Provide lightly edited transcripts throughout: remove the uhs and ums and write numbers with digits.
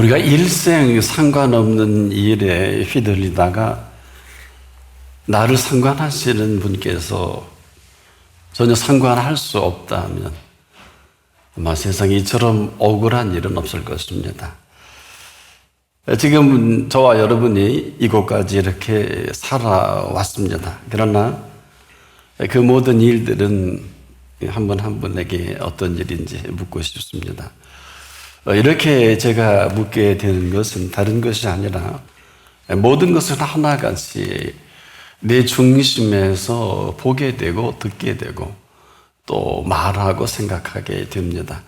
우리가 일생 상관없는 일에 휘둘리다가 나를 상관하시는 분께서 전혀 상관할 수 없다면 아마 세상에 이처럼 억울한 일은 없을 것입니다. 지금 저와 여러분이 이곳까지 이렇게 살아왔습니다. 그러나 그 모든 일들은 한 분 한 분에게 어떤 일인지 묻고 싶습니다. 이렇게 제가 묻게 되는 것은 다른 것이 아니라 모든 것을 하나같이 내 중심에서 보게 되고 듣게 되고 또 말하고 생각하게 됩니다.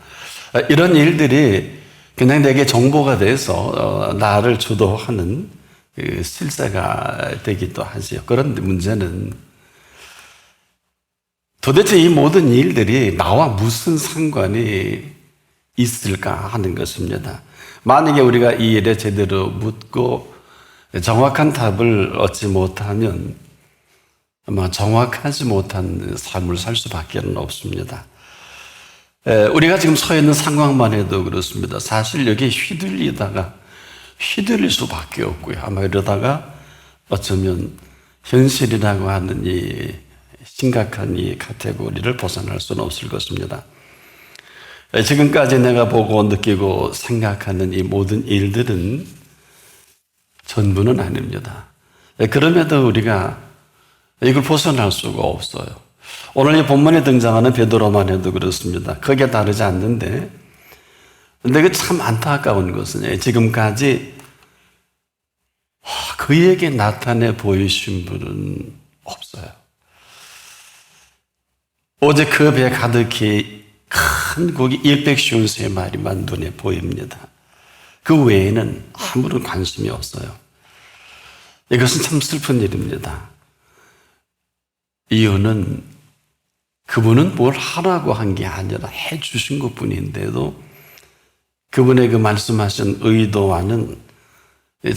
이런 일들이 그냥 내게 정보가 돼서 나를 주도하는 실세가 되기도 하지요. 그런데 문제는 도대체 이 모든 일들이 나와 무슨 상관이 있을까 하는 것입니다. 만약에 우리가 이 일에 제대로 묻고 정확한 답을 얻지 못하면 아마 정확하지 못한 삶을 살 수밖에 없습니다. 우리가 지금 서 있는 상황만 해도 그렇습니다. 사실 여기 휘둘리다가 휘둘릴 수밖에 없고요. 아마 이러다가 어쩌면 현실이라고 하는 이 심각한 이 카테고리를 벗어날 수는 없을 것입니다. 지금까지 내가 보고 느끼고 생각하는 이 모든 일들은 전부는 아닙니다. 그럼에도 우리가 이걸 벗어날 수가 없어요. 오늘 이 본문에 등장하는 베드로만 해도 그렇습니다. 크게 다르지 않는데, 근데 그 참 안타까운 것은 지금까지 그에게 나타내 보이신 분은 없어요. 오직 그 배 가득히 큰 고기 153마리만 눈에 보입니다. 그 외에는 아무런 관심이 없어요. 이것은 참 슬픈 일입니다. 이유는 그분은 뭘 하라고 한 게 아니라 해 주신 것 뿐인데도 그분의 그 말씀하신 의도와는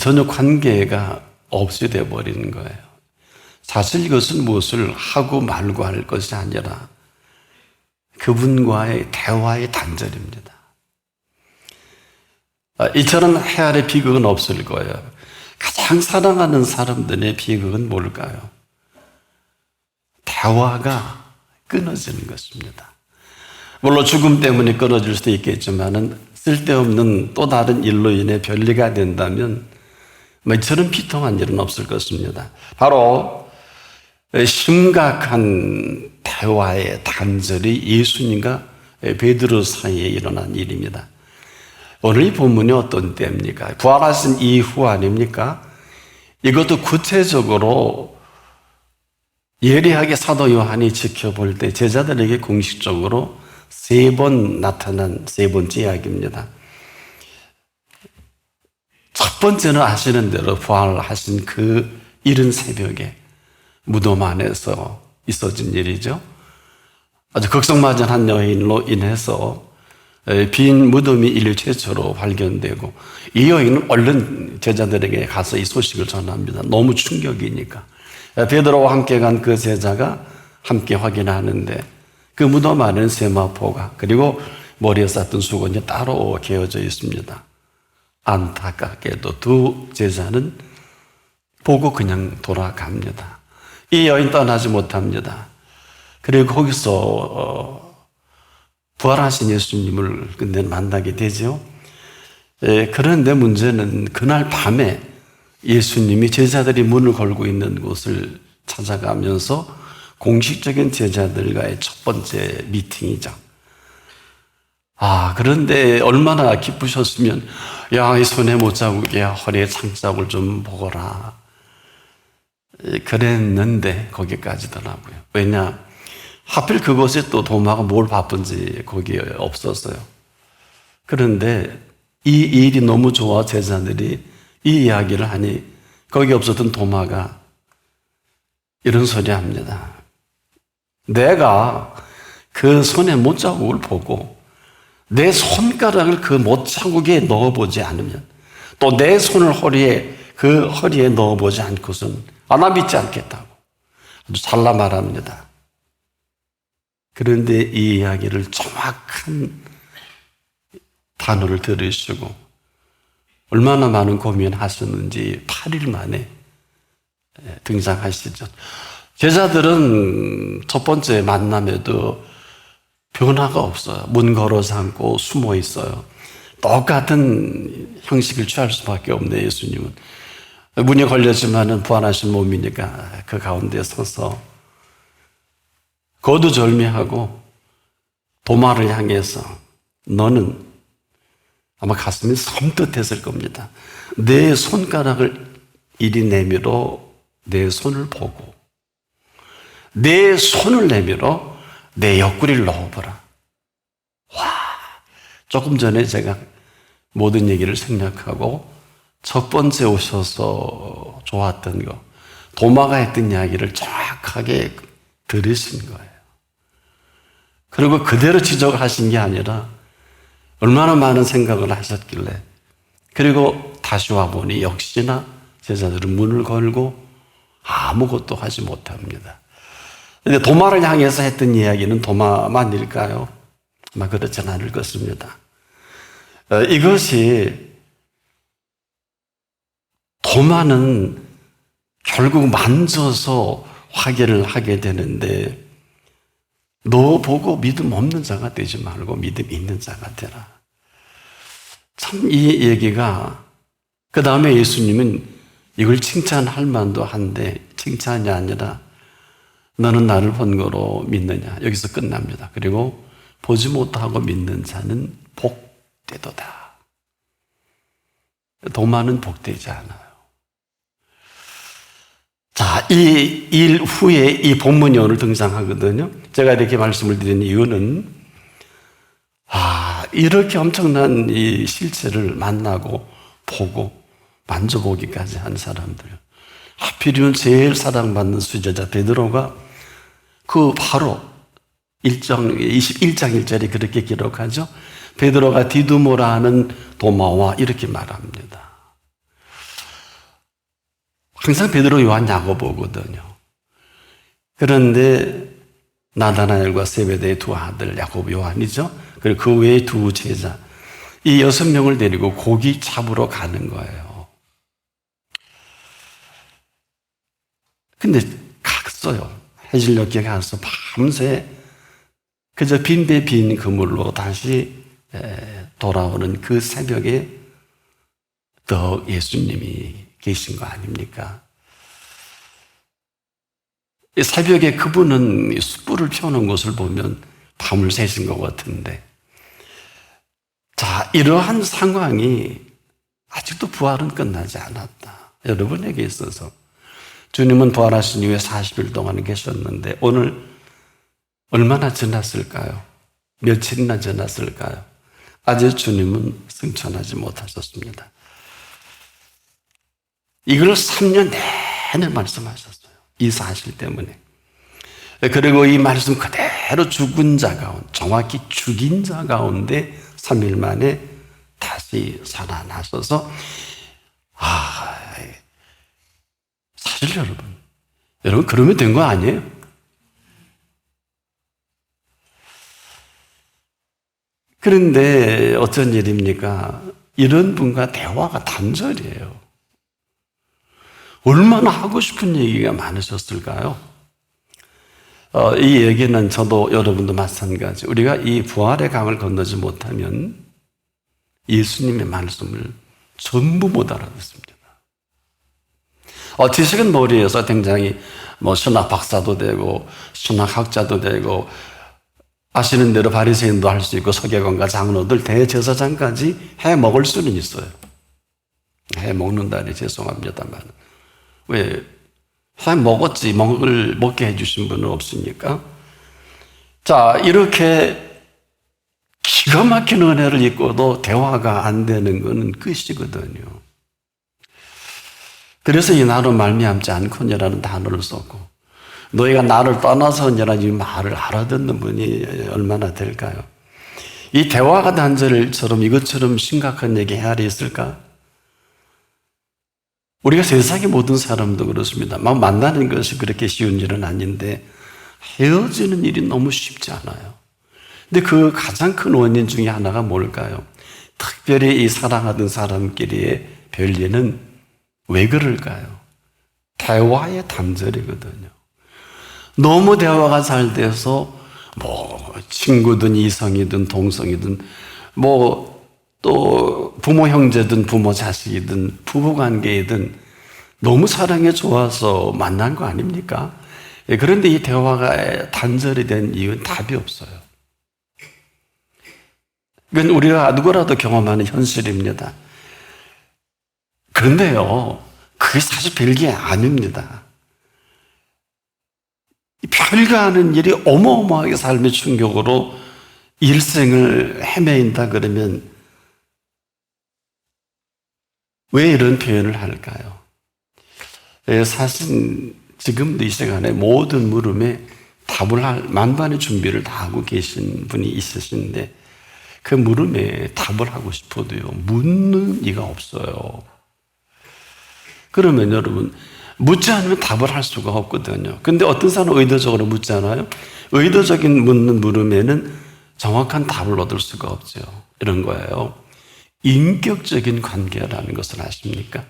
전혀 관계가 없이 되어버리는 거예요. 사실 이것은 무엇을 하고 말고 할 것이 아니라 그분과의 대화의 단절입니다. 이처럼 헤아릴 비극은 없을 거예요. 가장 사랑하는 사람들의 비극은 뭘까요? 대화가 끊어지는 것입니다. 물론 죽음 때문에 끊어질 수도 있겠지만 쓸데없는 또 다른 일로 인해 별리가 된다면 이처럼 비통한 일은 없을 것입니다. 바로 심각한 대화의 단절이 예수님과 베드로 사이에 일어난 일입니다. 오늘 이 본문이 어떤 때입니까? 부활하신 이후 아닙니까? 이것도 구체적으로 예리하게 사도 요한이 지켜볼 때 제자들에게 공식적으로 3번 나타난 3번째 이야기입니다. 첫 번째는 아시는 대로 부활하신 그 이른 새벽에 무덤 안에서 있어진 일이죠. 아주 극성맞은 여인으로 인해서 빈 무덤이 인류 최초로 발견되고 이 여인은 얼른 제자들에게 가서 이 소식을 전합니다. 너무 충격이니까. 베드로와 함께 간 그 제자가 함께 확인하는데 그 무덤 안에는 세마포가 그리고 머리에 쌌던 수건이 따로 개어져 있습니다. 안타깝게도 두 제자는 보고 그냥 돌아갑니다. 이 여인 떠나지 못합니다. 그리고 거기서 부활하신 예수님을 근데 만나게 되죠. 그런데 문제는 그날 밤에 예수님이 제자들이 문을 걸고 있는 곳을 찾아가면서 공식적인 제자들과의 첫 번째 미팅이죠. 그런데 얼마나 기쁘셨으면 야, 이 손에 못자국에 허리에 창자국을 좀 보거라. 그랬는데 거기까지더라고요. 왜냐? 하필 그곳에 또 도마가 뭘 바쁜지 거기에 없었어요. 그런데 이 일이 너무 좋아 제자들이 이 이야기를 하니 거기 없었던 도마가 이런 소리 합니다. 내가 그 손에 못자국을 보고 내 손가락을 그 못자국에 넣어보지 않으면 또 내 손을 그 허리에 넣어보지 않고선 나 믿지 않겠다고 아주 잘라 말합니다. 그런데 이 이야기를 정확한 단어를 들으시고 얼마나 많은 고민하셨는지 8일 만에 등장하시죠. 제자들은 첫 번째 만남에도 변화가 없어요. 문 걸어 잠고 숨어 있어요. 똑같은 형식을 취할 수밖에 없네, 예수님은. 문이 걸렸지만은 부활하신 몸이니까 그 가운데 서서 거두절미하고 도마를 향해서 너는 아마 가슴이 섬뜩했을 겁니다. 내 손가락을 이리 내밀어 내 손을 보고 내 손을 내밀어 내 옆구리를 넣어보라. 와, 조금 전에 제가 모든 얘기를 생략하고 첫 번째 오셔서 좋았던 거, 도마가 했던 이야기를 정확하게 들으신 거예요. 그리고 그대로 지적하신 게 아니라 얼마나 많은 생각을 하셨길래, 그리고 다시 와보니 역시나 제자들은 문을 걸고 아무것도 하지 못합니다. 근데 도마를 향해서 했던 이야기는 도마만일까요? 아마 그렇지는 않을 것입니다. 이것이 도마는 결국 만져서 확인을 하게 되는데, 너 보고 믿음 없는 자가 되지 말고 믿음 있는 자가 되라. 참 이 얘기가, 그 다음에 예수님은 이걸 칭찬할 만도 한데 칭찬이 아니라 너는 나를 본 거로 믿느냐, 여기서 끝납니다. 그리고 보지 못하고 믿는 자는 복되도다. 도마는 복되지 않아요. 자, 이 일 후에 이 본문이 오늘 등장하거든요. 제가 이렇게 말씀을 드린 이유는, 이렇게 엄청난 이 실체를 만나고 보고 만져보기까지 한 사람들, 하필이면 제일 사랑받는 수제자 베드로가 그 바로 21장 1절에 그렇게 기록하죠. 베드로가 디두모라 하는 도마와 이렇게 말합니다. 항상 베드로, 요한, 야고보거든요. 그런데 나다나엘과 세베대의 두 아들 야고보, 요한이죠. 그리고 그 외에 두 제자, 이 6명을 데리고 고기 잡으러 가는 거예요. 근데 갔어요. 해질녘에 가서 밤새 그저 빈배 빈 그물로 다시 돌아오는 그 새벽에 더 예수님이 계신 거 아닙니까? 새벽에 그분은 숯불을 펴놓은 것을 보면 밤을 새신 것 같은데, 자, 이러한 상황이 아직도 부활은 끝나지 않았다. 여러분에게 있어서 주님은 부활하신 이후에 40일 동안 계셨는데 오늘 얼마나 지났을까요? 며칠이나 지났을까요? 아직 주님은 승천하지 못하셨습니다. 이걸 3년 내내 말씀하셨어요. 이 사실 때문에. 그리고 이 말씀 그대로 죽은 자 가운데, 정확히 죽인 자 가운데 3일 만에 다시 살아나셔서, 사실 여러분 그러면 된 거 아니에요? 그런데 어쩐 일입니까? 이런 분과 대화가 단절이에요. 얼마나 하고 싶은 얘기가 많으셨을까요? 이 얘기는 저도 여러분도 마찬가지. 우리가 이 부활의 강을 건너지 못하면 예수님의 말씀을 전부 못 알아듣습니다. 지식은 머리에서 굉장히 신학 박사도 되고 신학학자도 되고 아시는 대로 바리새인도 할 수 있고 서기관과 장로들 대제사장까지 해 먹을 수는 있어요. 해 먹는다니 죄송합니다만, 왜 해 먹었지 먹게 해주신 분은 없으니까. 자, 이렇게 기가 막힌 은혜를 입고도 대화가 안 되는 것은 끝이거든요. 그래서 이 나로 말미암지 않거니라는 단어를 썼고, 너희가 나를 떠나서니라는 이 말을 알아듣는 분이 얼마나 될까요? 이 대화가 단절처럼 이것처럼 심각한 얘기 해야 있을까? 우리가 세상의 모든 사람도 그렇습니다. 막 만나는 것이 그렇게 쉬운 일은 아닌데 헤어지는 일이 너무 쉽지 않아요. 근데 그 가장 큰 원인 중에 하나가 뭘까요? 특별히 이 사랑하던 사람끼리의 별리는 왜 그럴까요? 대화의 단절이거든요. 너무 대화가 잘 돼서 친구든 이성이든 동성이든 또 부모 형제든 부모 자식이든 부부관계이든 너무 사랑이 좋아서 만난 거 아닙니까? 그런데 이 대화가 단절이 된 이유는 답이 없어요. 이건 우리가 누구라도 경험하는 현실입니다. 그런데요, 그게 사실 별게 아닙니다. 별거 아닌 일이 어마어마하게 삶의 충격으로 일생을 헤매인다 그러면 왜 이런 표현을 할까요? 사실 지금도 이 시간에 모든 물음에 답을 할 만반의 준비를 다 하고 계신 분이 있으신데 그 물음에 답을 하고 싶어도요, 묻는 이가 없어요. 그러면 여러분, 묻지 않으면 답을 할 수가 없거든요. 근데 어떤 사람은 의도적으로 묻잖아요. 의도적인 묻는 물음에는 정확한 답을 얻을 수가 없죠. 이런 거예요. 인격적인 관계라는 것을 아십니까?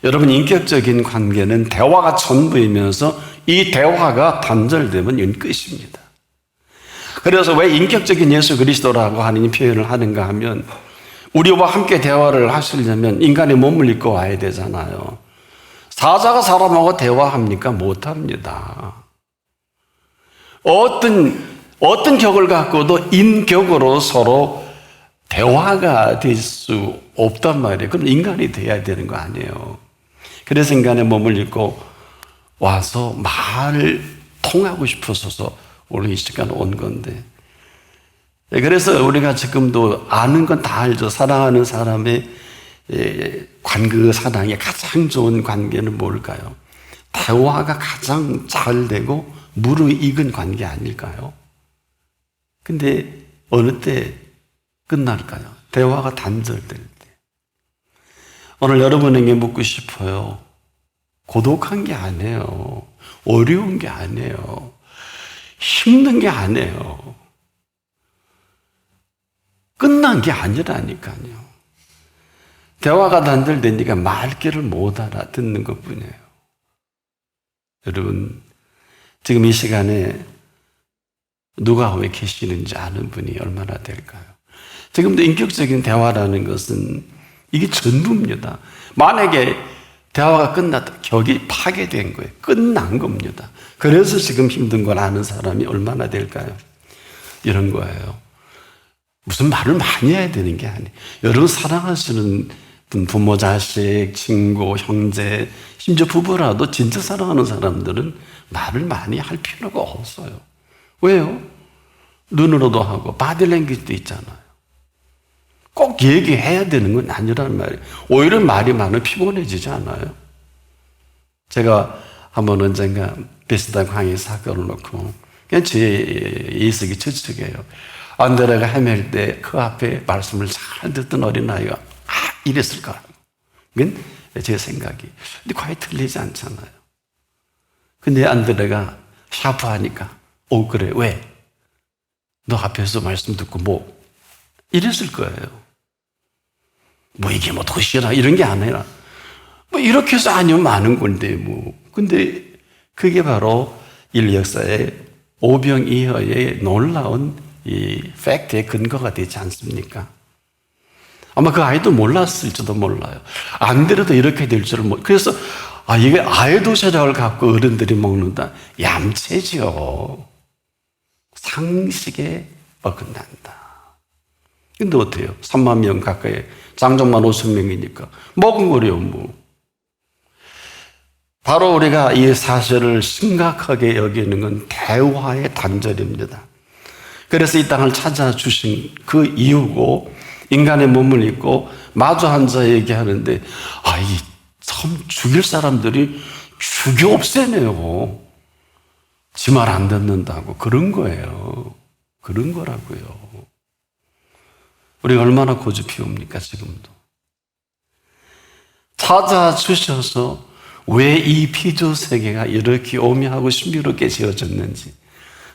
여러분, 인격적인 관계는 대화가 전부이면서 이 대화가 단절되면 이건 끝입니다. 그래서 왜 인격적인 예수 그리스도라고 하는 표현을 하는가 하면 우리와 함께 대화를 하시려면 인간의 몸을 입고 와야 되잖아요. 사자가 사람하고 대화합니까? 못합니다. 어떤 격을 갖고도 인격으로 서로 대화가 될 수 없단 말이에요. 그럼 인간이 돼야 되는 거 아니에요. 그래서 인간의 몸을 입고 와서 말을 통하고 싶어서 오늘 이 시간 온 건데, 그래서 우리가 지금도 아는 건 다 알죠. 사랑하는 사람의 그 사랑의 가장 좋은 관계는 뭘까요? 대화가 가장 잘 되고 무르익은 관계 아닐까요? 근데 어느 때 끝날까요? 대화가 단절될 때. 오늘 여러분에게 묻고 싶어요. 고독한 게 아니에요. 어려운 게 아니에요. 힘든 게 아니에요. 끝난 게 아니라니까요. 대화가 단절되니까 말귀를 못 알아듣는 것뿐이에요. 여러분, 지금 이 시간에 누가 왜 계시는지 아는 분이 얼마나 될까요? 지금도 인격적인 대화라는 것은 이게 전부입니다. 만약에 대화가 끝났다, 격이 파괴된 거예요. 끝난 겁니다. 그래서 지금 힘든 걸 아는 사람이 얼마나 될까요? 이런 거예요. 무슨 말을 많이 해야 되는 게 아니에요. 여러분 사랑하시는 분, 부모, 자식, 친구, 형제, 심지어 부부라도 진짜 사랑하는 사람들은 말을 많이 할 필요가 없어요. 왜요? 눈으로도 하고 바디랭귀지도 있잖아요. 꼭 얘기해야 되는 건 아니란 말이에요. 오히려 말이 많으면 피곤해지지 않아요? 제가 한번 언젠가 비슷한 강의 사건을 놓고 그냥 제 예식이 저축이에요. 안드레가 헤맬 때 그 앞에 말씀을 잘 듣던 어린아이가 이랬을까? 이건 제 생각이. 근데 과연 틀리지 않잖아요. 근데 안드레가 샤프하니까 그래, 왜? 너 앞에서 말씀 듣고 이랬을 거예요. 이게 도시락 이런 게 아니라 이렇게 해서 아니면 많은 건데 근데 그게 바로 인류 역사의 오병이어의 놀라운 이 팩트의 근거가 되지 않습니까? 아마 그 아이도 몰랐을지도 몰라요. 안 되려도 이렇게 될 줄을 그래서 이게 아이 도시락을 갖고 어른들이 먹는다. 얌체죠. 상식에 어긋난다. 근데 어때요? 3만 명 가까이, 장정만 5,000명이니까 먹은 거래요. 바로 우리가 이 사실을 심각하게 여기는 건 대화의 단절입니다. 그래서 이 땅을 찾아주신 그 이유고, 인간의 몸을 입고 마주 앉아 얘기하는데, 이 참 죽일 사람들이 죽여 없애네요. 지 말 안 듣는다고. 그런 거예요. 그런 거라고요. 우리가 얼마나 고집피웁니까, 지금도. 찾아주셔서 왜 이 피조 세계가 이렇게 오묘하고 신비롭게 지어졌는지,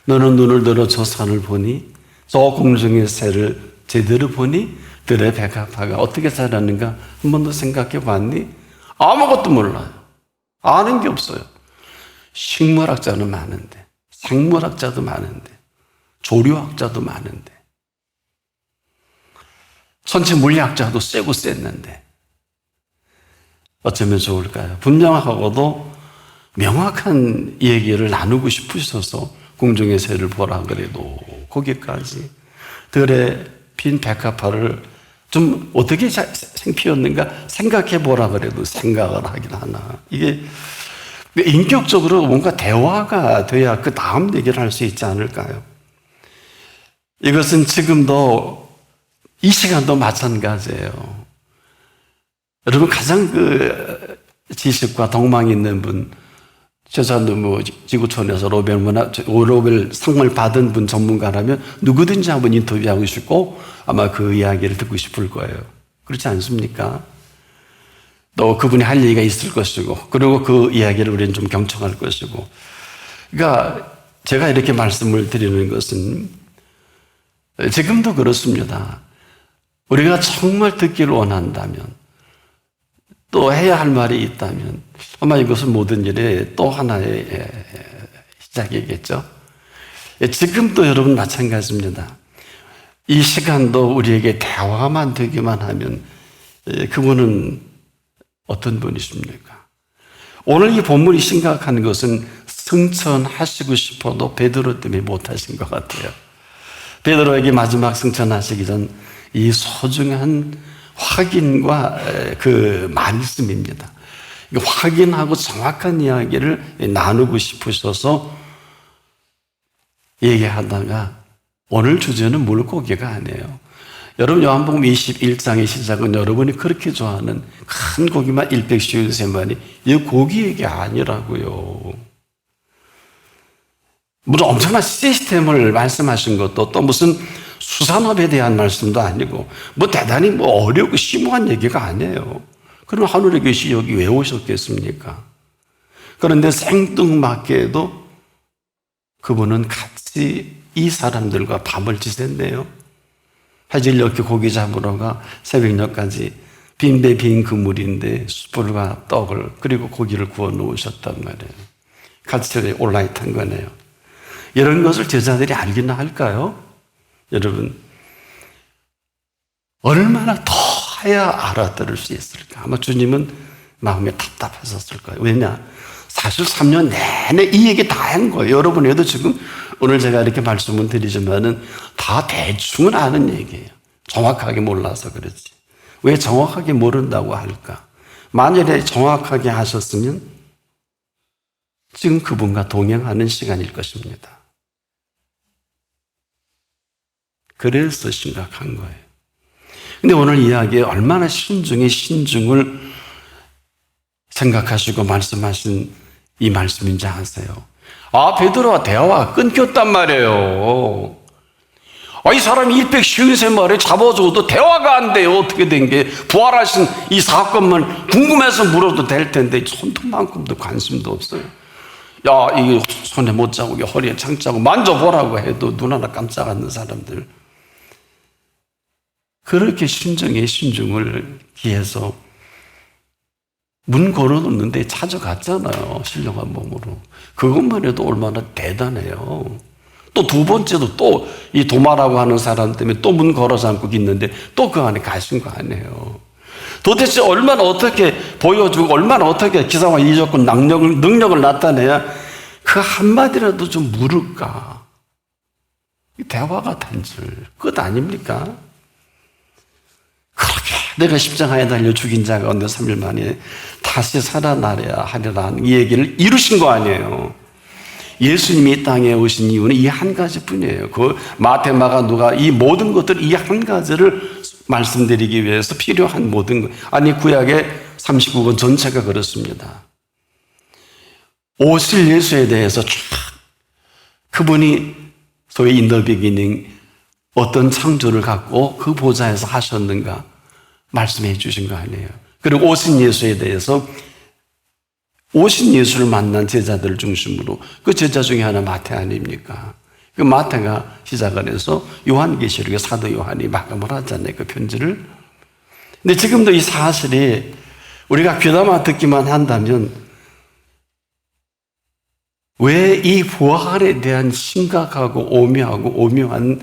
너는 눈을 들어 저 산을 보니, 저 공중의 새를 제대로 보니, 들의 백합화가 어떻게 자랐는가 한 번도 생각해 봤니? 아무것도 몰라요. 아는 게 없어요. 식물학자는 많은데, 생물학자도 많은데, 조류학자도 많은데, 전체 물리학자도 세고 셌는데 어쩌면 좋을까요? 분명하고도 명확한 얘기를 나누고 싶으셔서 공중의 새를 보라 그래도 거기까지 들의 핀 백합화를 좀 어떻게 생피었는가 생각해 보라 그래도 생각을 하긴 하나. 이게 인격적으로 뭔가 대화가 돼야 그 다음 얘기를 할 수 있지 않을까요? 이것은 지금도 이 시간도 마찬가지예요. 여러분 가장 그 지식과 동망이 있는 분, 최소한도 뭐 지구촌에서 노벨 상을 받은 분 전문가라면 누구든지 한번 인터뷰하고 싶고 아마 그 이야기를 듣고 싶을 거예요. 그렇지 않습니까? 또 그분이 할 얘기가 있을 것이고, 그리고 그 이야기를 우리는 좀 경청할 것이고. 그러니까 제가 이렇게 말씀을 드리는 것은 지금도 그렇습니다. 우리가 정말 듣기를 원한다면, 또 해야 할 말이 있다면 아마 이것은 모든 일의 또 하나의 시작이겠죠. 지금도 여러분 마찬가지입니다. 이 시간도 우리에게 대화만 되기만 하면 그분은 어떤 분이십니까? 오늘 이 본문이 심각한 것은 승천하시고 싶어도 베드로 때문에 못하신 것 같아요. 베드로에게 마지막 승천하시기 전 이 소중한 확인과 그 말씀입니다. 확인하고 정확한 이야기를 나누고 싶으셔서 얘기하다가 오늘 주제는 물고기가 아니에요. 여러분 요한복음 21장의 시작은 여러분이 그렇게 좋아하는 큰 고기만 153마리, 이 고기 얘기 아니라고요. 물론 엄청난 시스템을 말씀하신 것도 또 무슨 수산업에 대한 말씀도 아니고 뭐 대단히 뭐 어렵고 심오한 얘기가 아니에요. 그럼 하늘에 계시 여기 왜 오셨겠습니까? 그런데 생뚱맞게도 그분은 같이 이 사람들과 밥을 지냈네요. 해질녘에 고기 잡으러 가 새벽녘까지 빈배 빈 그물인데 숯불과 떡을 그리고 고기를 구워 놓으셨단 말이에요. 같이 올라있던 거네요. 이런 것을 제자들이 알기나 할까요? 여러분, 얼마나 더 해야 알아들을 수 있을까? 아마 주님은 마음에 답답하셨을 거예요. 왜냐? 사실 3년 내내 이 얘기 다 한 거예요. 여러분에도 지금 오늘 제가 이렇게 말씀을 드리지만은 다 대충은 아는 얘기예요. 정확하게 몰라서 그렇지. 왜 정확하게 모른다고 할까? 만일에 정확하게 하셨으면 지금 그분과 동행하는 시간일 것입니다. 그래서 심각한 거예요. 근데 오늘 이야기에 얼마나 신중을 생각하시고 말씀하신 이 말씀인지 아세요? 아, 베드로와 대화가 끊겼단 말이에요. 아, 이 사람이 153마리 잡아줘도 대화가 안 돼요. 어떻게 된 게. 부활하신 이 사건만 궁금해서 물어도 될 텐데 손톱만큼도 관심도 없어요. 야, 이게 손에 못 자고 허리에 창 자고 만져보라고 해도 눈 하나 깜짝 않는 사람들. 그렇게 신중을 기해서 문 걸어놓는데 찾아갔잖아요. 신령한 몸으로. 그것만 해도 얼마나 대단해요. 또 두 번째도 또 이 도마라고 하는 사람 때문에 또 문 걸어 잠고 있는데 또 그 안에 가신 거 아니에요. 도대체 얼마나 어떻게 보여주고 얼마나 어떻게 기사와 이적군 능력을 나타내야 그 한마디라도 좀 물을까? 대화가 단절. 끝 아닙니까? 그렇게 내가 십자가에 달려 죽인 자 가운데 3일 만에 다시 살아나려 하리라는 이 얘기를 이루신 거 아니에요. 예수님이 이 땅에 오신 이유는 이 한 가지뿐이에요. 그 마태, 마가, 누가 이 모든 것들 이 한 가지를 말씀드리기 위해서 필요한 모든 것. 아니 구약의 39권 전체가 그렇습니다. 오실 예수에 대해서 쫙 그분이 소위 in the beginning 어떤 창조를 갖고 그 보좌에서 하셨는가 말씀해 주신 거 아니에요. 그리고 오신 예수에 대해서 오신 예수를 만난 제자들을 중심으로 그 제자 중에 하나 마태 아닙니까? 그 마태가 시작을 해서 요한계시록에 사도 요한이 마감을 하잖아요. 그 편지를. 근데 지금도 이 사실이 우리가 귀담아 듣기만 한다면 왜 이 부활에 대한 심각하고 오묘한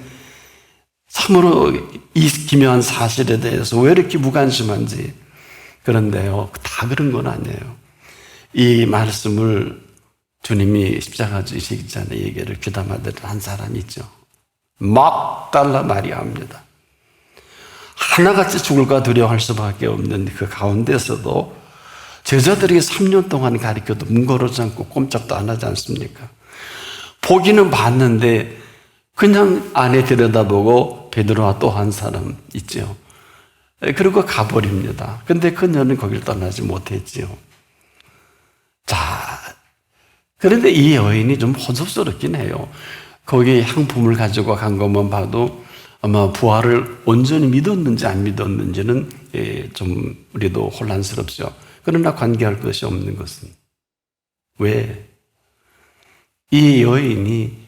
참으로 이 기묘한 사실에 대해서 왜 이렇게 무관심한지. 그런데요, 다 그런 건 아니에요. 이 말씀을 주님이 십자가 지시기 전에 얘기를 귀담아 듣는 한 사람이 있죠. 막달라 마리아입니다. 하나같이 죽을까 두려워할 수밖에 없는 그 가운데서도 제자들이 3년 동안 가르쳐도 문거르지 않고 꼼짝도 안 하지 않습니까? 보기는 봤는데 그냥 안에 들여다보고 베드로와 또 한 사람 있죠. 그리고 가버립니다. 근데 그녀는 거기를 떠나지 못했지요. 자, 그런데 이 여인이 좀 허접스럽긴 해요. 거기에 향품을 가지고 간 것만 봐도 아마 부활을 온전히 믿었는지 안 믿었는지는 좀 우리도 혼란스럽죠. 그러나 관계할 것이 없는 것은 왜? 이 여인이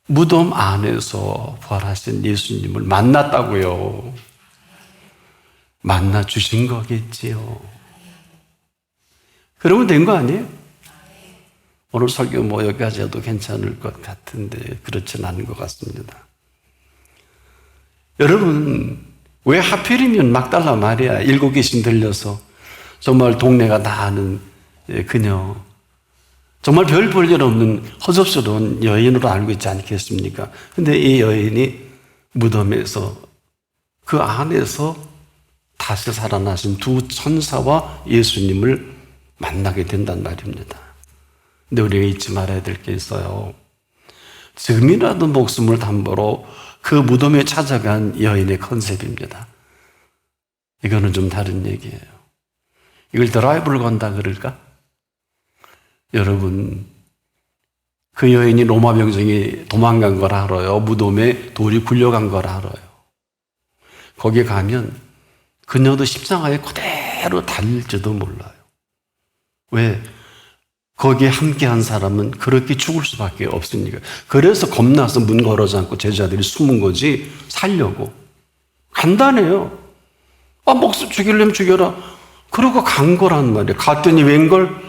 무덤 안에서 부활하신 예수님을 만났다고요. 만나 주신 거겠지요. 그러면 된 거 아니에요? 오늘 설교 뭐 여기까지 해도 괜찮을 것 같은데 그렇진 않은 것 같습니다. 여러분, 왜 하필이면 막달라 마리아 7 귀신 들려서 정말 동네가 다 아는 그녀, 정말 별 볼 일 없는 허접스러운 여인으로 알고 있지 않겠습니까? 근데 이 여인이 무덤에서 그 안에서 다시 살아나신 두 천사와 예수님을 만나게 된단 말입니다. 근데 우리가 잊지 말아야 될 게 있어요. 지금이라도 목숨을 담보로 그 무덤에 찾아간 여인의 컨셉입니다. 이거는 좀 다른 얘기예요. 이걸 드라이브를 건다 그럴까? 여러분, 그 여인이 로마 병정이 도망간 걸 알아요. 무덤에 돌이 굴려간 걸 알아요. 거기에 가면 그녀도 십자가에 그대로 달릴지도 몰라요. 왜? 거기에 함께한 사람은 그렇게 죽을 수밖에 없으니까. 그래서 겁나서 문 걸어지 않고 제자들이 숨은 거지 살려고. 간단해요. 목숨 죽이려면 죽여라. 그러고 간 거란 말이에요. 갔더니 웬걸?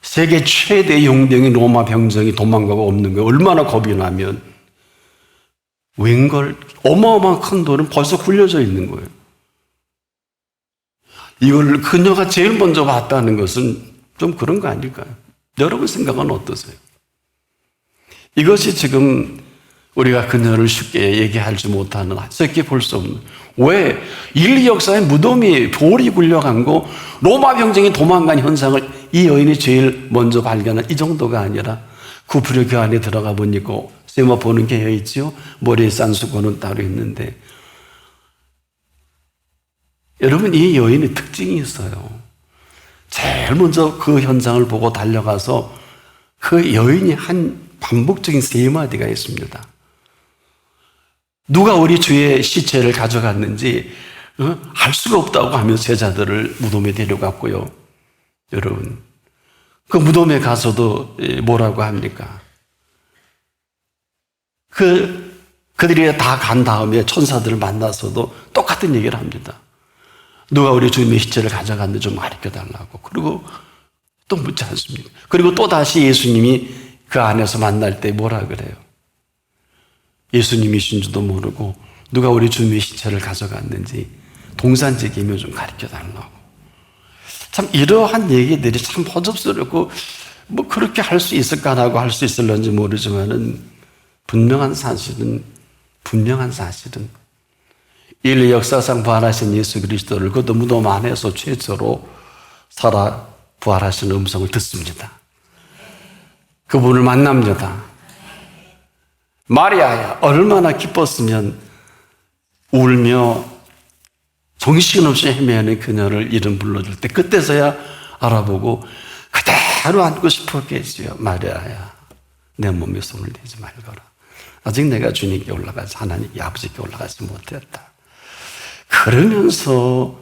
세계 최대 용병인 로마 병정이 도망가고 없는 거예요. 얼마나 겁이 나면. 웬걸? 어마어마한 큰 돌은 벌써 굴려져 있는 거예요. 이걸 그녀가 제일 먼저 봤다는 것은 좀 그런 거 아닐까요? 여러분 생각은 어떠세요? 이것이 지금 우리가 그녀를 쉽게 얘기하지 못하는, 쉽게 볼 수 없는, 왜 인류 역사에 무덤이 돌이 굴려간 거, 로마 병정이 도망간 현상을 이 여인이 제일 먼저 발견한 이 정도가 아니라 구부려 그 안에 들어가 보니까 세마포는 개어 있지요. 머리에 싼수건은 따로 있는데, 여러분 이 여인의 특징이 있어요. 제일 먼저 그 현장을 보고 달려가서 그 여인이 한 반복적인 3마디가 있습니다. 누가 우리 주의 시체를 가져갔는지 알 수가 없다고 하며 제자들을 무덤에 데려갔고요. 여러분, 그 무덤에 가서도 뭐라고 합니까? 그들이 다 간 다음에 천사들을 만나서도 똑같은 얘기를 합니다. 누가 우리 주님의 시체를 가져갔는지 좀 가르쳐 달라고. 그리고 또 묻지 않습니까? 그리고 또 다시 예수님이 그 안에서 만날 때 뭐라 그래요? 예수님이신 줄도 모르고 누가 우리 주님의 시체를 가져갔는지 동산지기며 좀 가르쳐 달라고. 참 이러한 얘기들이 참 허접스럽고 뭐 그렇게 할 수 있을까라고 할 수 있을런지 모르지만은 분명한 사실은 인류 역사상 부활하신 예수 그리스도를 그것도 무덤 안에서 최초로 살아 부활하신 음성을 듣습니다. 그분을 만납니다. 마리아야 얼마나 기뻤으면 울며 정신없이 헤매는 그녀를 이름 불러줄 때 그때서야 알아보고 그대로 안고 싶었겠지요. 마리아야 내 몸에 손을 대지 말거라. 아직 내가 주님께 올라가지 하나님께 아버지께 올라가지 못했다. 그러면서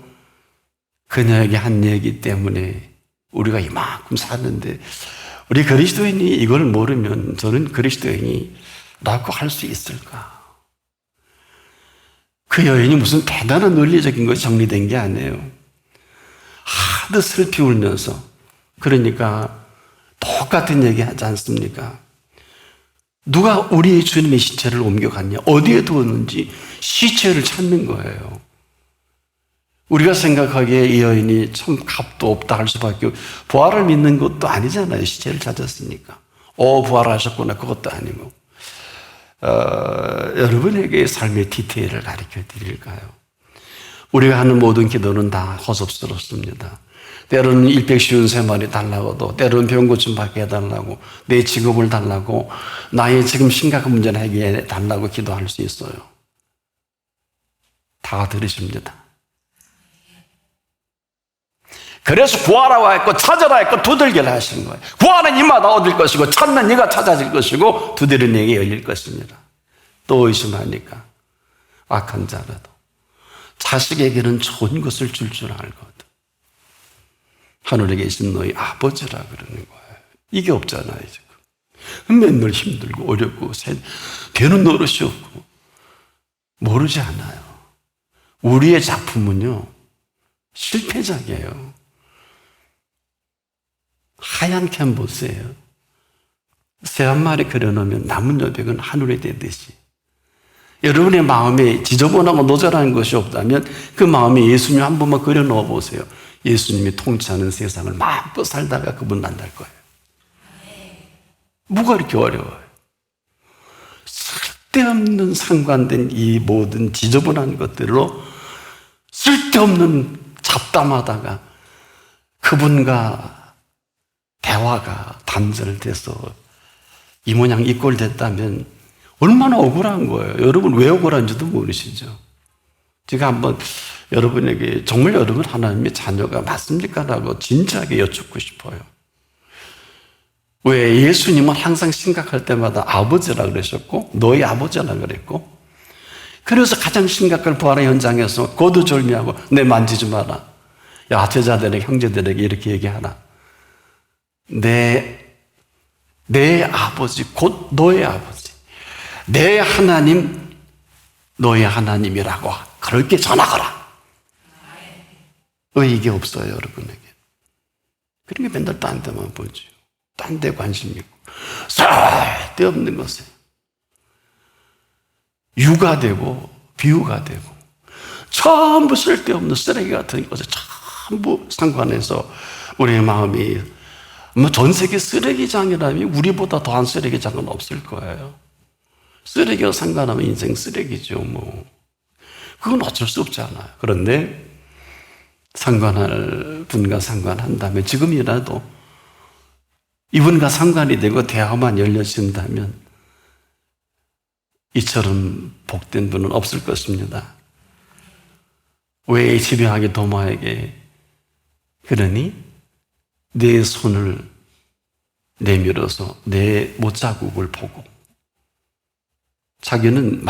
그녀에게 한 얘기 때문에 우리가 이만큼 사는데 우리 그리스도인이 이걸 모르면 저는 그리스도인이 라고 할 수 있을까? 그 여인이 무슨 대단한 논리적인 것이 정리된 게 아니에요. 하도 슬피 울면서, 그러니까 똑같은 얘기 하지 않습니까? 누가 우리 주님의 시체를 옮겨갔냐? 어디에 두었는지 시체를 찾는 거예요. 우리가 생각하기에 이 여인이 참 값도 없다 할 수밖에, 부활을 믿는 것도 아니잖아요. 시체를 찾았으니까. 부활하셨구나. 그것도 아니고. 여러분에게 삶의 디테일을 가르쳐 드릴까요? 우리가 하는 모든 기도는 다 허접스럽습니다. 때로는 일백쉬운 세 마리 달라고도, 때로는 병 고침 받게 해달라고, 내 직업을 달라고, 나의 지금 심각한 문제를 해결해 달라고 기도할 수 있어요. 다 들으십니다. 그래서 구하라고 했고 찾아라 했고 두들겨라 하신 거예요. 구하는 이마다 얻을 것이고 찾는 이가 찾아질 것이고 두드리는 이에게 열릴 것입니다. 또 의심하니까 악한 자라도 자식에게는 좋은 것을 줄 알거든. 하늘에 계신 너희 아버지라 그러는 거예요. 이게 없잖아요 지금. 맨날 힘들고 어렵고 되는 노릇이 없고 모르지 않아요. 우리의 작품은요 실패작이에요. 하얀 캔버스예요. 새 한 마리 그려놓으면 남은 여백은 하늘에 대듯이. 여러분의 마음에 지저분하고 노절한 것이 없다면 그 마음에 예수님 한 번만 그려놓아 보세요. 예수님이 통치하는 세상을 마음껏 살다가 그분 만날 거예요. 뭐가 이렇게 어려워요? 쓸데없는 상관된 이 모든 지저분한 것들로 쓸데없는 잡담하다가 그분과 대화가 단절돼서 이 모양 이 꼴 됐다면 얼마나 억울한 거예요. 여러분 왜 억울한지도 모르시죠. 제가 한번 여러분에게 정말 여러분 하나님의 자녀가 맞습니까? 라고 진지하게 여쭙고 싶어요. 왜 예수님은 항상 심각할 때마다 아버지라 그러셨고 너희 아버지라 그랬고, 그래서 가장 심각한 부활의 현장에서 거두절미하고 내 만지지 마라. 야 제자들에게 형제들에게 이렇게 얘기하라. 내 아버지 곧 너의 아버지, 내 하나님 너의 하나님이라고 그렇게 전하거라. 왜 이게 없어요 여러분에게? 그러니까 맨날 딴 데만 보죠. 딴 데 관심 있고 쓸데없는 것에 유가 되고 비유가 되고 전부 쓸데없는 쓰레기 같은 것에 전부 상관해서 우리의 마음이 전 세계 쓰레기장이라면 우리보다 더한 쓰레기장은 없을 거예요. 쓰레기와 상관하면 인생 쓰레기죠. 그건 어쩔 수 없잖아요. 그런데 상관할 분과 상관한다면 지금이라도 이분과 상관이 되고 대화만 열려진다면 이처럼 복된 분은 없을 것입니다. 왜 지병하게 도마에게 그러니 내 손을 내밀어서 내 못자국을 보고, 자기는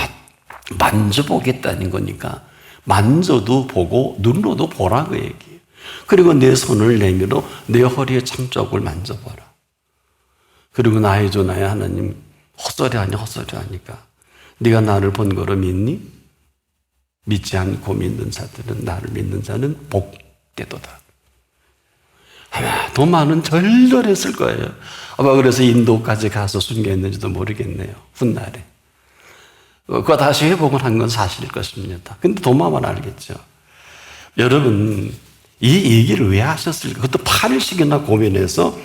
만져보겠다는 거니까 만져도 보고 눈으로도 보라고 얘기해요. 그리고 내 손을 내밀어 내 허리에 참쪽을 만져보라. 그리고 나의 주 나의 하나님 헛소리하니까 네가 나를 본 거로 믿니? 믿지 않고 믿는 자들은, 나를 믿는 자는 복되도다. 아마 도마는 절절했을 거예요. 아마 그래서 인도까지 가서 순교했는지도 모르겠네요. 훗날에. 그거 다시 회복을 한 건 사실일 것입니다. 근데 도마만 알겠죠. 여러분 이 얘기를 왜 하셨을까? 그것도 8일씩이나 고민해서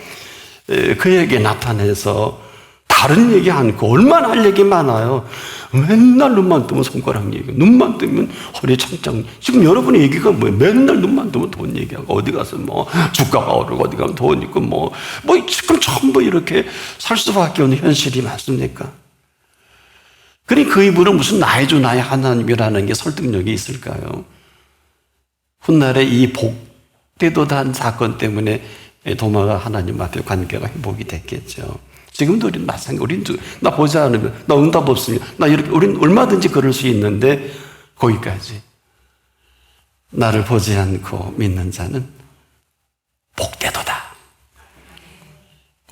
그에게 나타내서 다른 얘기 않고 얼마나 할 얘기 많아요. 맨날 눈만 뜨면 손가락 얘기, 눈만 뜨면 허리 창장. 지금 여러분의 얘기가 뭐예요? 맨날 눈만 뜨면 돈 얘기하고 어디 가서 주가가 오르고 어디 가면 돈 있고 지금 전부 이렇게 살 수밖에 없는 현실이 맞습니까? 그러니 그 이분은 무슨 나의 주 나의 하나님이라는 게 설득력이 있을까요? 훗날에 이 복되도단 사건 때문에 도마가 하나님 앞에 관계가 회복이 됐겠죠. 지금도 우리는 마찬가지. 우리는 나 보지 않으면 나 응답 없으면 나 이렇게 우리는 얼마든지 그럴 수 있는데 거기까지. 나를 보지 않고 믿는 자는 복되도다.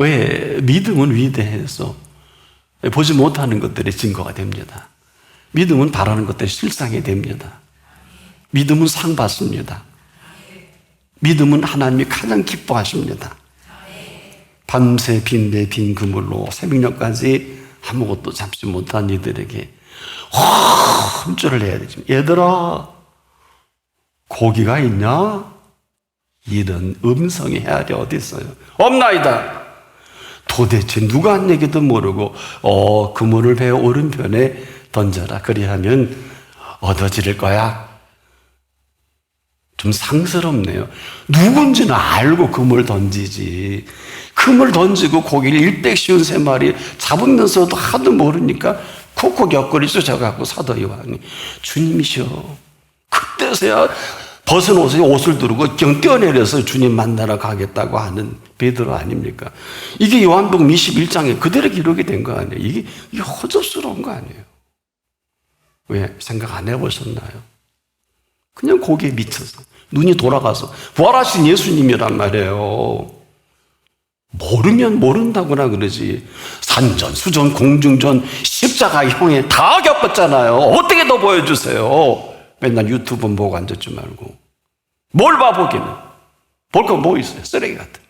왜? 믿음은 위대해서 보지 못하는 것들이 증거가 됩니다. 믿음은 바라는 것들이 실상이 됩니다. 믿음은 상 받습니다. 믿음은 하나님이 가장 기뻐하십니다. 밤새 빈배 빈 그물로 새벽녘까지 아무것도 잡지 못한 이들에게 험줄을 해야 되지. 얘들아, 고기가 있냐? 이런 음성의 헤아리 어디 있어요? 없나이다. 도대체 누가 한 얘기도 모르고 그물을 배 오른편에 던져라. 그리하면 얻어지를 거야. 좀 상스럽네요. 누군지는 알고 그물 던지지. 그물 던지고 고기를 153마리 잡으면서도 하도 모르니까 콕콕 옆구리 쑤셔갖고 사도 요한이 주님이시여. 그때서야 벗은 옷을 두르고 경 뛰어내려서 주님 만나러 가겠다고 하는 베드로 아닙니까? 이게 요한복음 21장에 그대로 기록이 된 거 아니에요? 이게 허접스러운 거 아니에요? 왜 생각 안 해보셨나요? 그냥 거기에 미쳐서 눈이 돌아가서 부활하신 예수님이란 말이에요. 모르면 모른다구나 그러지. 산전, 수전, 공중전, 십자가 형에 다 겪었잖아요. 어떻게 더 보여주세요? 맨날 유튜브 보고 앉았지 말고. 뭘 봐 보기는. 볼 거 뭐 있어요? 쓰레기 같은.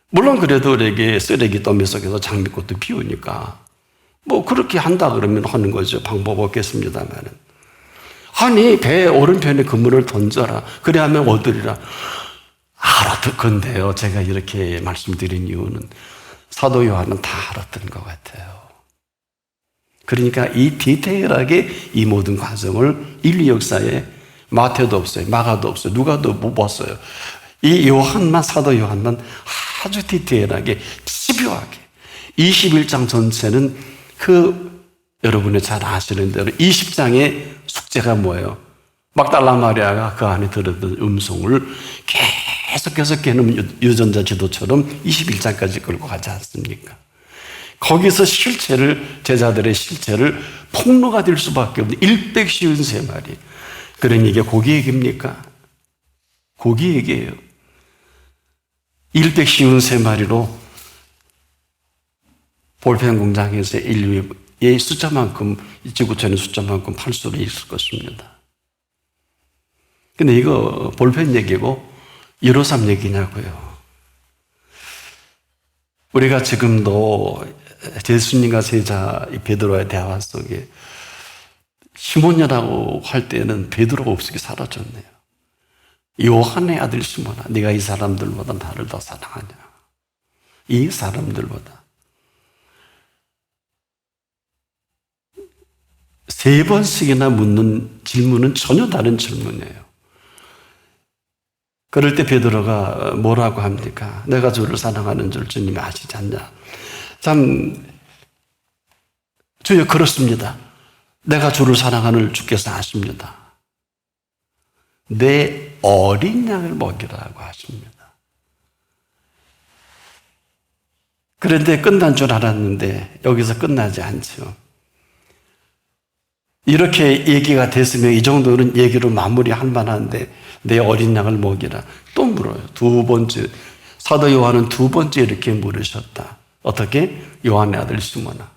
물론 그래도 우리에게 쓰레기 더미 속에서 장미꽃도 피우니까 뭐 그렇게 한다 그러면 하는 거죠. 방법 없겠습니다만은. 아니 배 오른편에 그물을 던져라. 그래 하면 얻으리라. 알아듣건데요. 제가 이렇게 말씀드린 이유는 사도 요한은 다 알았던 것 같아요. 그러니까 이 디테일하게 이 모든 과정을 인류 역사에 마태도 없어요. 마가도 없어요. 누가도 못 봤어요. 이 요한만, 사도 요한만 아주 디테일하게 집요하게 21장 전체는 여러분이 잘 아시는 대로 20장의 숙제가 뭐예요? 막달라 마리아가 그 안에 들었던 음성을 계속해서 깨는 유전자 지도처럼 21장까지 끌고 가지 않습니까? 거기서 제자들의 실체를 폭로가 될 수밖에 없는 153마리. 그러니 이게 고기 얘기입니까? 고기 얘기예요. 153마리로 볼펜 공장에서 인류의 숫자만큼, 지구촌의 숫자만큼 팔 수는 있을 것입니다. 근데 이거 볼펜 얘기고 153 얘기냐고요. 우리가 지금도 예수님과 제자 베드로의 대화 속에 시몬이라고 할 때는 베드로가 없이 사라졌네요. 요한의 아들 시몬아, 네가 이 사람들보다 나를 더 사랑하냐? 이 사람들보다. 3번씩이나 묻는 질문은 전혀 다른 질문이에요. 그럴 때 베드로가 뭐라고 합니까? 내가 주를 사랑하는 줄 주님이 아시지 않냐? 참, 주여 그렇습니다. 내가 주를 사랑하는 주께서 아십니다. 내 어린 양을 먹이라고 하십니다. 그런데 끝난 줄 알았는데 여기서 끝나지 않죠. 이렇게 얘기가 됐으면 이 정도는 얘기로 마무리할 만한데 내 어린 양을 먹이라. 또 물어요. 2번째. 사도 요한은 2번째 이렇게 물으셨다. 어떻게? 요한의 아들 시몬아.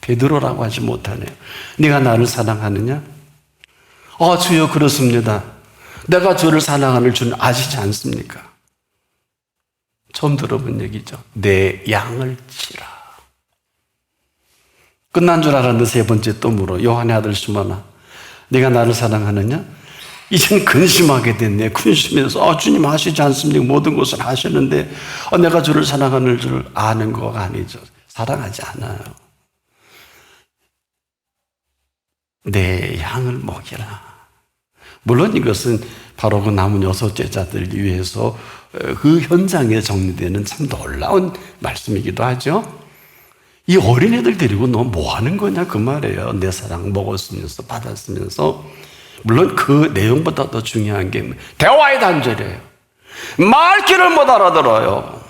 베드로라고 하지 못하네요. 네가 나를 사랑하느냐? 주여 그렇습니다. 내가 주를 사랑하는 주는 아시지 않습니까? 처음 들어본 얘기죠. 내 양을 치라. 끝난 줄 알았는데 3번째 또 물어. 요한의 아들 시몬아, 네가 나를 사랑하느냐? 이젠 근심하게 됐네. 근심해서 주님 아시지 않습니까? 모든 것을 아시는데 내가 주를 사랑하는 줄 아는 거가 아니죠. 사랑하지 않아요. 내 양을 먹이라. 물론 이것은 바로 그 남은 6 제자들을 위해서 그 현장에 정리되는 참 놀라운 말씀이기도 하죠. 이 어린애들 데리고 너 뭐 하는 거냐 그 말이에요. 내 사랑 먹었으면서 받았으면서. 물론 그 내용보다 더 중요한 게 대화의 단절이에요. 말귀를 못 알아들어요.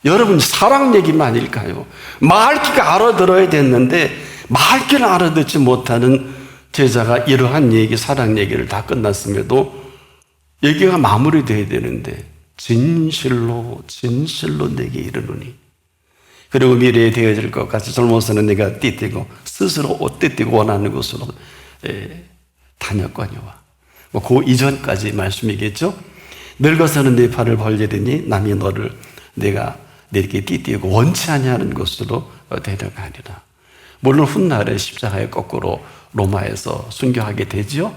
여러분 사랑 얘기만 아닐까요? 말귀가 알아들어야 됐는데 말귀를 알아듣지 못하는 제자가 이러한 얘기, 사랑 얘기를 다 끝났음에도 얘기가 마무리돼야 되는데 진실로 진실로 내게 이르노니. 그리고 미래에 되어질 것 같이 젊어서는 내가 띠띠고 스스로 띠띠고 원하는 곳으로 다녔거니와. 그 이전까지 말씀이겠죠. 늙어서는 네 팔을 벌리더니 남이 너를 내가 내게 띠띠고 원치 아니하는 곳으로 데려가리라. 물론 훗날에 십자가에 거꾸로 로마에서 순교하게 되지요.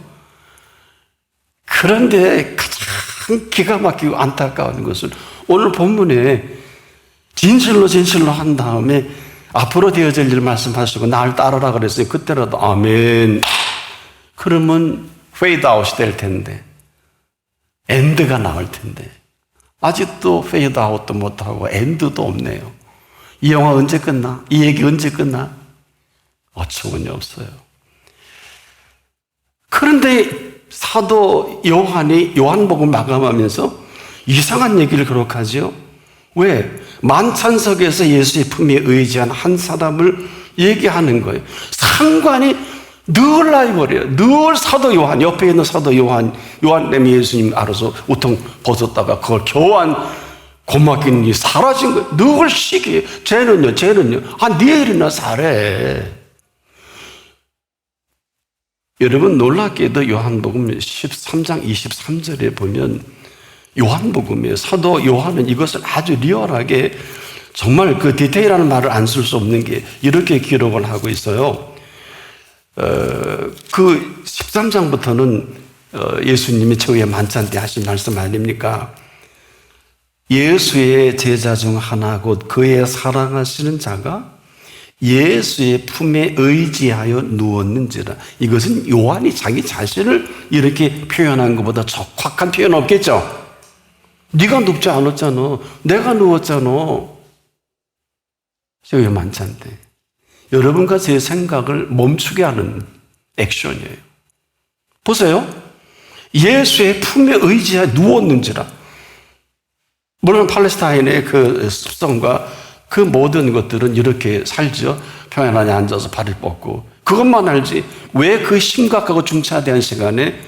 그런데 가장 기가 막히고 안타까운 것은 오늘 본문에 진실로 한 다음에 앞으로 되어질 일 말씀하시고 날 따르라 그랬어요. 그때라도 아멘. 그러면 페이드 아웃이 될 텐데, 엔드가 나올 텐데 아직도 페이드 아웃도 못하고 엔드도 없네요. 이 영화 언제 끝나? 이 얘기 언제 끝나? 어처구니 없어요. 그런데 사도 요한이 요한복음 마감하면서 이상한 얘기를 기록하죠. 왜? 만찬석에서 예수의 품에 의지한 한 사람을 얘기하는 거예요. 상관이 늘 나이버려요. 늘 사도 요한, 옆에 있는 사도 요한님이 예수님 알아서 우통 벗었다가 그걸 교환 고맙긴 사라진 거예요. 늘 시기에 쟤는요. 내일이나 살해. 여러분 놀랍게도 요한복음 13장 23절에 보면 요한복음에 사도 요한은 이것을 아주 리얼하게 정말 그 디테일한 말을 안 쓸 수 없는 게 이렇게 기록을 하고 있어요. 그 13장부터는 예수님이 저의 만찬 때 하신 말씀 아닙니까? 예수의 제자 중 하나 곧 그의 사랑하시는 자가 예수의 품에 의지하여 누웠는지라. 이것은 요한이 자기 자신을 이렇게 표현한 것보다 적확한 표현 없겠죠? 네가 눕지 않았잖아. 내가 누웠잖아. 저희 만찬 때 여러분과 제 생각을 멈추게 하는 액션이에요. 보세요. 예수의 품에 의지하여 누웠는지라. 물론 팔레스타인의 그 습성과 그 모든 것들은 이렇게 살죠. 평안하게 앉아서 발을 뻗고. 그것만 알지. 왜 그 심각하고 중차대한 시간에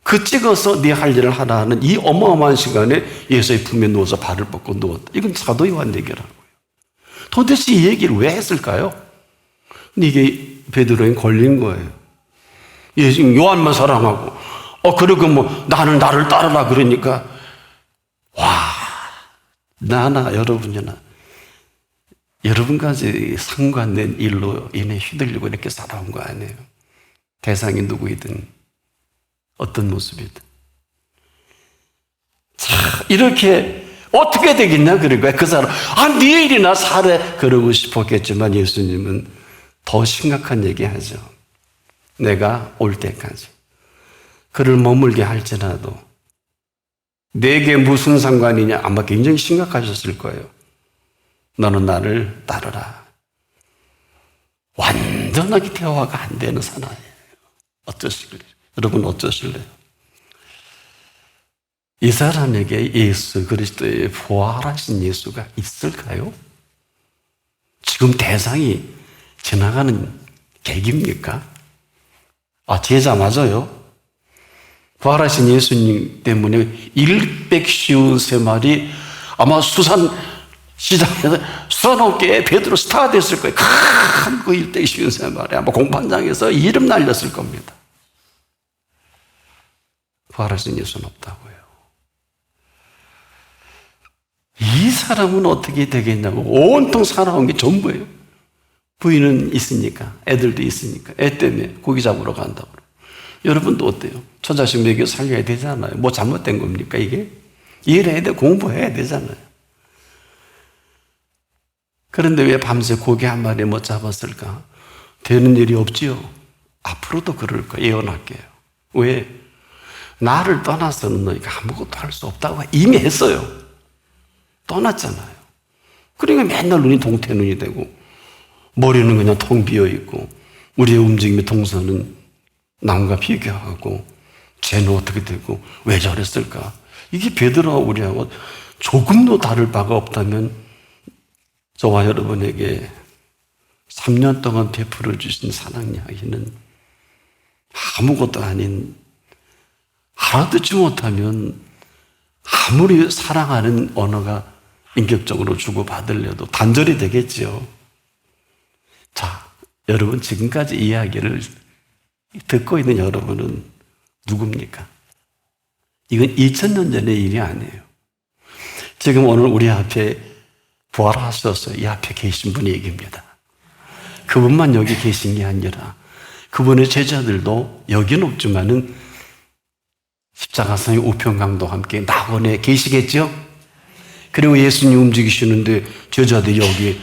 그 찍어서 네 할 일을 하라 하는 이 어마어마한 시간에 예수의 품에 누워서 발을 뻗고 누웠다. 이건 사도 요한 얘기라고요. 도대체 이 얘기를 왜 했을까요? 근데 이게 베드로에 걸린 거예요. 예수 요한만 사랑하고 그리고 뭐 나를 따르라 그러니까 나나 여러분이나 여러분과 상관된 일로 인해 휘둘리고 이렇게 살아온 거 아니에요. 대상이 누구이든 어떤 모습이든. 자, 이렇게 어떻게 되겠냐 그러니까 그 사람 네 일이나 살아 그러고 싶었겠지만 예수님은 더 심각한 얘기하죠. 내가 올 때까지 그를 머물게 할지라도 내게 무슨 상관이냐. 아마 굉장히 심각하셨을 거예요. 너는 나를 따르라. 완전하게 대화가 안 되는 사나이예요. 어떠실래요? 여러분 어떠실래요? 이 사람에게 예수 그리스도의 부활하신 예수가 있을까요? 지금 대상이 지나가는 계기입니까? 제자 맞아요. 부활하신 예수님 때문에 153마리 아마 시장에서 수산업계에 베드로 스타가 됐을 거예요. 큰 그 153마리 아마 공판장에서 이름 날렸을 겁니다. 부활하신 예수는 없다고요. 이 사람은 어떻게 되겠냐고 온통 살아온 게 전부예요. 부인은 있으니까, 애들도 있으니까, 애 때문에 고기 잡으러 간다고. 여러분도 어때요? 처자식 먹여 살려야 되잖아요. 뭐 잘못된 겁니까, 이게? 일해야 돼, 공부해야 되잖아요. 그런데 왜 밤새 고기 한 마리 못 잡았을까? 되는 일이 없지요. 앞으로도 그럴 거예요. 예언할게요. 왜? 나를 떠나서는 너희가 아무것도 할 수 없다고 이미 했어요. 떠났잖아요. 그러니까 맨날 눈이 동태눈이 되고 머리는 그냥 텅 비어있고 우리의 움직임의 동선은 남과 비교하고 쟤는 어떻게 되고 왜 저랬을까? 이게 베드로와 우리하고 조금도 다를 바가 없다면 저와 여러분에게 3년 동안 베풀어 주신 사랑 이야기는 아무것도 아닌, 알아듣지 못하면 아무리 사랑하는 언어가 인격적으로 주고받으려도 단절이 되겠지요. 자, 여러분 지금까지 이야기를 듣고 있는 여러분은 누굽니까? 이건 2000년 전의 일이 아니에요. 지금 오늘 우리 앞에 부활하셔서 이 앞에 계신 분이 얘기입니다. 그분만 여기 계신 게 아니라 그분의 제자들도 여기는 없지만은 십자가상의 우편강도 함께 낙원에 계시겠죠? 그리고 예수님 움직이시는데 제자들이 여기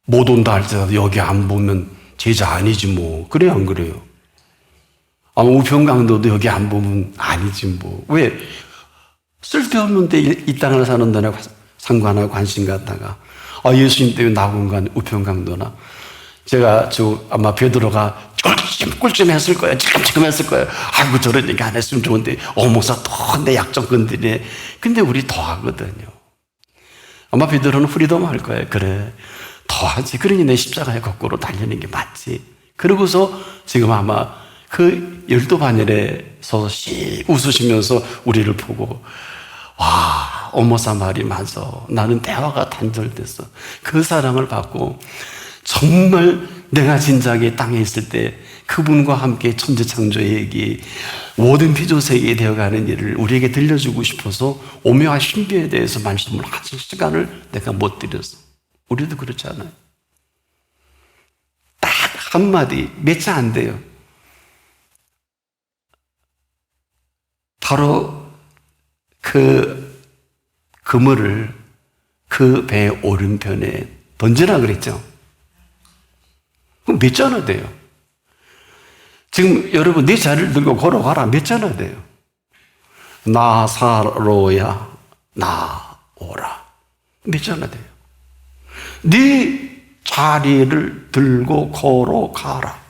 못 온다 할지라도 여기 안 보면 제자 아니지 뭐. 그래요, 안 그래요? 아마 우편강도도 여기 안 보면 아니지 뭐. 왜? 쓸데없는데 이 땅을 사는 데나 상관하고 관심 갖다가 예수님 때문에 낙원간 우편강도나 제가 아마 베드로가 꿀찜 했을 거예요. 지금 했을 거예요. 아이고 저런 얘기 안 했으면 좋은데 목사 또 내 약점 건드리네. 근데 우리 더 하거든요. 아마 베드로는 후리덤 할 거예요. 그래 더 하지. 그러니 내 십자가에 거꾸로 달리는 게 맞지. 그러고서 지금 아마 그 열두 반열에 서서 씩 웃으시면서 우리를 보고 와 오모사 말이 맞아. 나는 대화가 단절됐어. 그 사랑을 받고 정말 내가 진작에 땅에 있을 때 그분과 함께 천지창조의 얘기, 모든 피조세계에 되어가는 일을 우리에게 들려주고 싶어서 오묘한 신비에 대해서 말씀을 하실 시간을 내가 못 드렸어. 우리도 그렇지 않아요? 딱 한마디, 몇 자 안 돼요. 바로 그 그물을 그 배의 오른편에 던지라 그랬죠. 그럼 몇 자나 돼요? 지금 여러분 네 자리를 들고 걸어가라. 몇 자나 돼요? 나사로야 나오라. 몇 자나 돼요? 네 자리를 들고 걸어가라.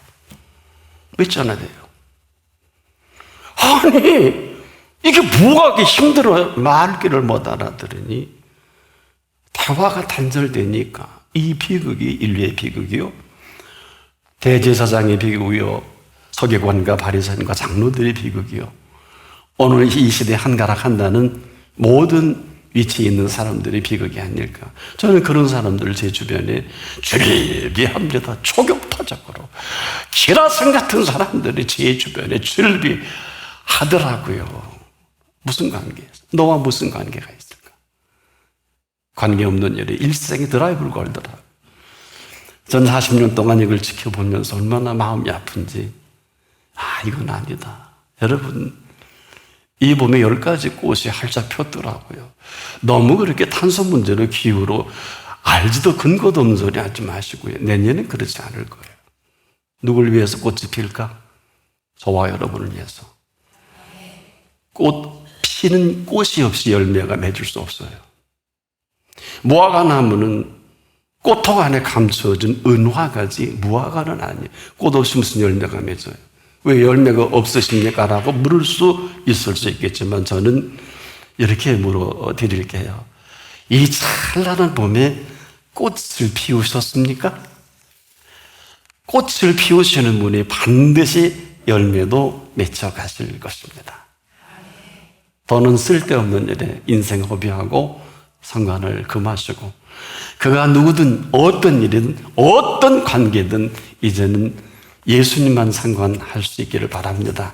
몇 자나 돼요? 아니 이게 뭐가 그렇게 힘들어요? 말귀를 못 알아들으니 대화가 단절되니까 이 비극이 인류의 비극이요, 대제사장의 비극이요, 서기관과 바리새인과 장로들의 비극이요, 오늘 이 시대에 한가락한다는 모든 위치에 있는 사람들의 비극이 아닐까. 저는 그런 사람들을 제 주변에 즐비합니다. 초격타적으로 기라성 같은 사람들이 제 주변에 즐비하더라고요. 무슨 관계? 너와 무슨 관계가 있을까? 관계없는 일에 일생에 드라이브를 걸더라고요. 전 40년 동안 이걸 지켜보면서 얼마나 마음이 아픈지, 이건 아니다. 여러분, 이 봄에 10가지 꽃이 활짝 폈더라고요. 너무 그렇게 탄소 문제로 기후로 알지도 근거도 없는 소리 하지 마시고요. 내년엔 그렇지 않을 거예요. 누굴 위해서 꽃이 필까? 저와 여러분을 위해서. 꽃 피는 꽃이 없이 열매가 맺을 수 없어요. 무화과나무는 꽃통 안에 감춰진 은화가지 무화과는 아니에요. 꽃 없이 무슨 열매가 맺어요? 왜 열매가 없으십니까? 라고 물을 수 있을 수 있겠지만 저는 이렇게 물어드릴게요. 이 찬란한 봄에 꽃을 피우셨습니까? 꽃을 피우시는 분이 반드시 열매도 맺혀 가실 것입니다. 더는 쓸데없는 일에 인생 허비하고 상관을 금하시고, 그가 누구든 어떤 일이든 어떤 관계든 이제는 예수님만 상관할 수 있기를 바랍니다.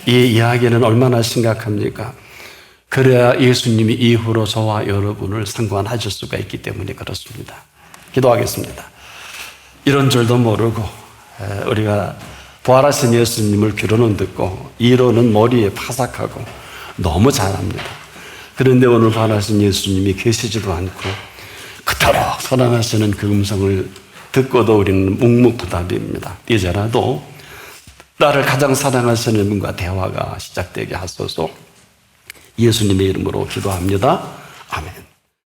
이 이야기는 얼마나 심각합니까? 그래야 예수님이 이후로 저와 여러분을 상관하실 수가 있기 때문에 그렇습니다. 기도하겠습니다. 이런 줄도 모르고 우리가 부활하신 예수님을 귀로는 듣고 이로는 머리에 파삭하고 너무 잘합니다. 그런데 오늘 부활하신 예수님이 계시지도 않고 그토록 사랑하시는 그 음성을 듣고도 우리는 묵묵부답입니다. 이제라도 나를 가장 사랑하시는 분과 대화가 시작되게 하소서. 예수님의 이름으로 기도합니다. 아멘.